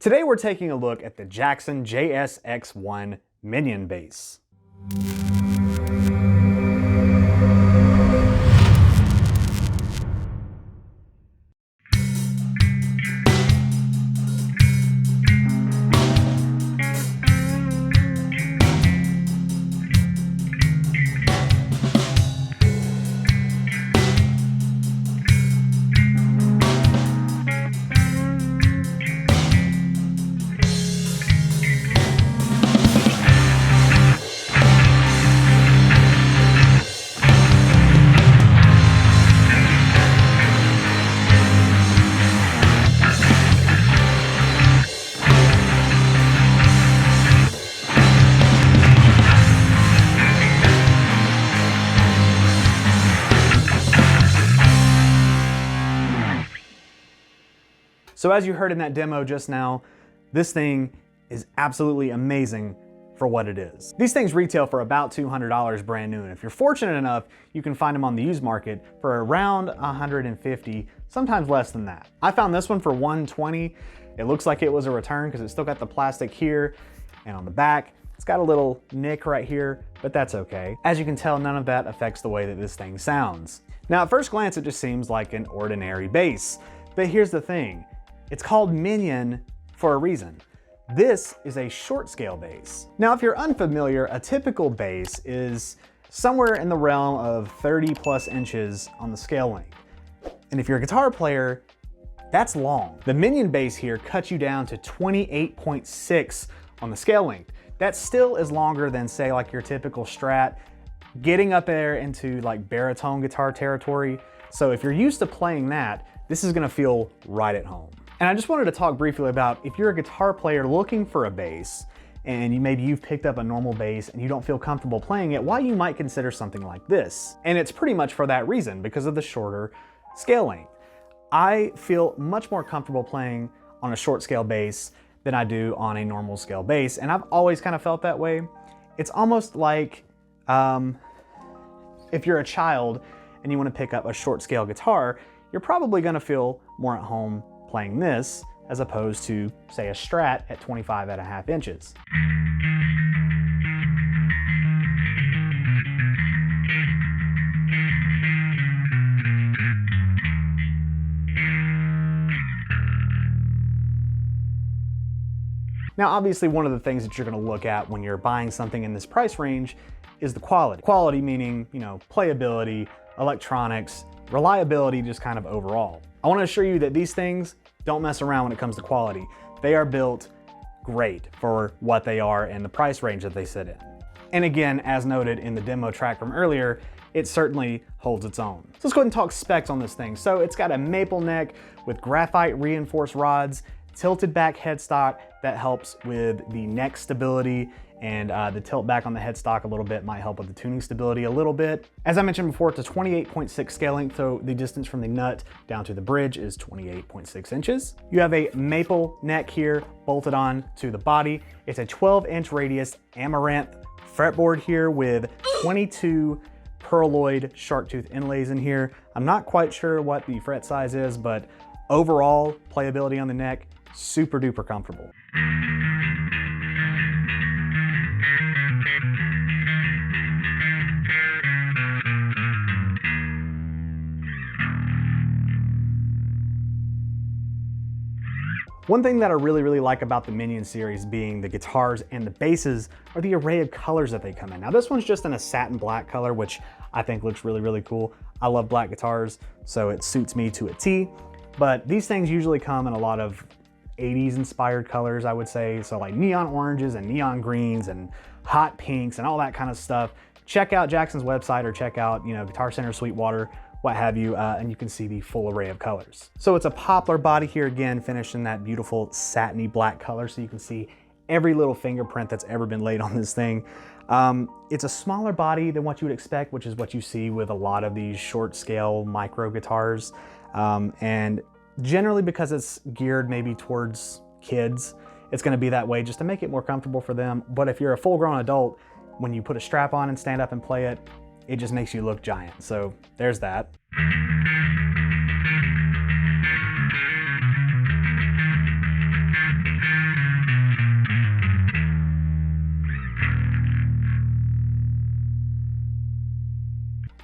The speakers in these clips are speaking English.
Today we're taking a look at the Jackson JS1X Minion Bass. So as you heard in that demo just now, this thing is absolutely amazing for what it is. These things retail for about $200 brand new, and if you're fortunate enough, you can find them on the used market for around $150, sometimes less than that. I found this one for $120. It looks like it was a return because it's still got the plastic here and on the back. It's got a little nick right here, but that's okay. As you can tell, none of that affects the way that this thing sounds. Now, at first glance, it just seems like an ordinary bass, but here's the thing. It's called Minion for a reason. This is a short scale bass. Now, if you're unfamiliar, a typical bass is somewhere in the realm of 30 plus inches on the scale length. And if you're a guitar player, that's long. The Minion bass here cuts you down to 28.6 on the scale length. That still is longer than, say, like your typical Strat, getting up there into like baritone guitar territory. So if you're used to playing that, this is gonna feel right at home. And I just wanted to talk briefly about if you're a guitar player looking for a bass and maybe you've picked up a normal bass and you don't feel comfortable playing it, why you might consider something like this. And it's pretty much for that reason, because of the shorter scale length. I feel much more comfortable playing on a short scale bass than I do on a normal scale bass, and I've always kind of felt that way. It's almost like if you're a child and you want to pick up a short scale guitar, you're probably going to feel more at home playing this as opposed to, say, a Strat at 25.5 inches. Now, obviously, one of the things that you're going to look at when you're buying something in this price range is the quality. Quality meaning, you know, playability, electronics, reliability, just kind of overall. I want to assure you that these things don't mess around when it comes to quality. They are built great for what they are and the price range that they sit in. And again, as noted in the demo track from earlier, it certainly holds its own. So let's go ahead and talk specs on this thing. So it's got a maple neck with graphite reinforced rods, tilted back headstock that helps with the neck stability, and the tilt back on the headstock a little bit might help with the tuning stability a little bit. As I mentioned before, it's a 28.6 scale length, so the distance from the nut down to the bridge is 28.6 inches. You have a maple neck here bolted on to the body. It's a 12-inch radius amaranth fretboard here with 22 pearloid shark tooth inlays in here. I'm not quite sure what the fret size is, but overall playability on the neck, super duper comfortable. One thing that I really like about the Minion series being the guitars and the basses are the array of colors that they come in. Now this one's just in a satin black color, which I think looks really cool. I love black guitars, so it suits me to a T. But these things usually come in a lot of 80s inspired colors, I would say. So like neon oranges and neon greens and hot pinks and all that kind of stuff. Check out Jackson's website or check out, you know, Guitar Center Sweetwater, what have you, and you can see the full array of colors. So it's a poplar body here, again, finished in that beautiful satiny black color, so you can see every little fingerprint that's ever been laid on this thing. It's a smaller body than what you would expect, which is what you see with a lot of these short scale micro guitars. And generally because it's geared maybe towards kids, it's gonna be that way just to make it more comfortable for them. But if you're a full-grown adult, when you put a strap on and stand up and play it, it just makes you look giant. So there's that.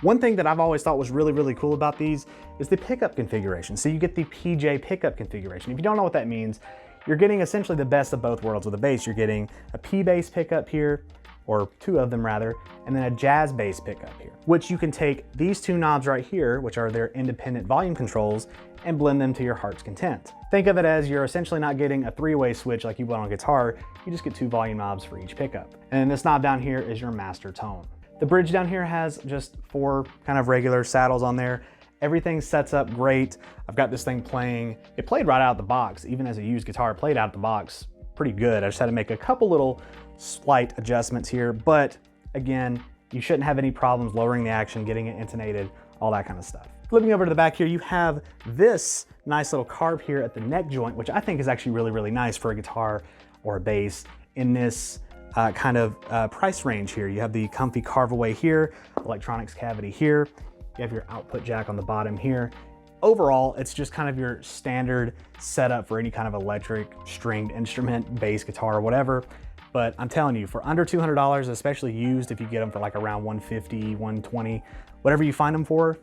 One thing that I've always thought was really, really cool about these is the pickup configuration. So you get the PJ pickup configuration. If you don't know what that means, you're getting essentially the best of both worlds with a bass. You're getting a P bass pickup here, or two of them rather, and then a jazz bass pickup here, which you can take these two knobs right here, which are their independent volume controls, and blend them to your heart's content. Think of it as you're essentially not getting a three-way switch like you would on a guitar, you just get two volume knobs for each pickup. And this knob down here is your master tone. The bridge down here has just 4 kind of regular saddles on there. Everything sets up great. I've got this thing playing. It played right out of the box, even as a used guitar, it played out of the box pretty good. I just had to make a couple little slight adjustments here, but again, you shouldn't have any problems lowering the action, getting it intonated, all that kind of stuff. Flipping over to the back here, you have this nice little carve here at the neck joint, which I think is actually really, really nice for a guitar or a bass in this kind of price range here. You have the comfy carve away here, electronics cavity here. You have your output jack on the bottom here. Overall, it's just kind of your standard setup for any kind of electric stringed instrument, bass, guitar, whatever. But I'm telling you, for under $200, especially used, if you get them for like around $150, $120, whatever you find them for,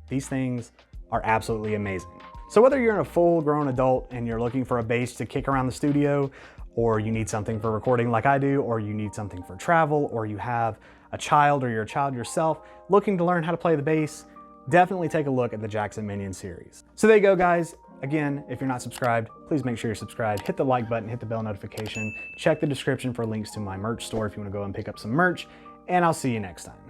these things are absolutely amazing. So whether you're a full-grown adult and you're looking for a bass to kick around the studio, or you need something for recording like I do, or you need something for travel, or you have a child or you're a child yourself looking to learn how to play the bass, definitely take a look at the Jackson Minion series. So there you go, guys. Again, if you're not subscribed, please make sure you're subscribed. Hit the like button, hit the bell notification. Check the description for links to my merch store if you want to go and pick up some merch, and I'll see you next time.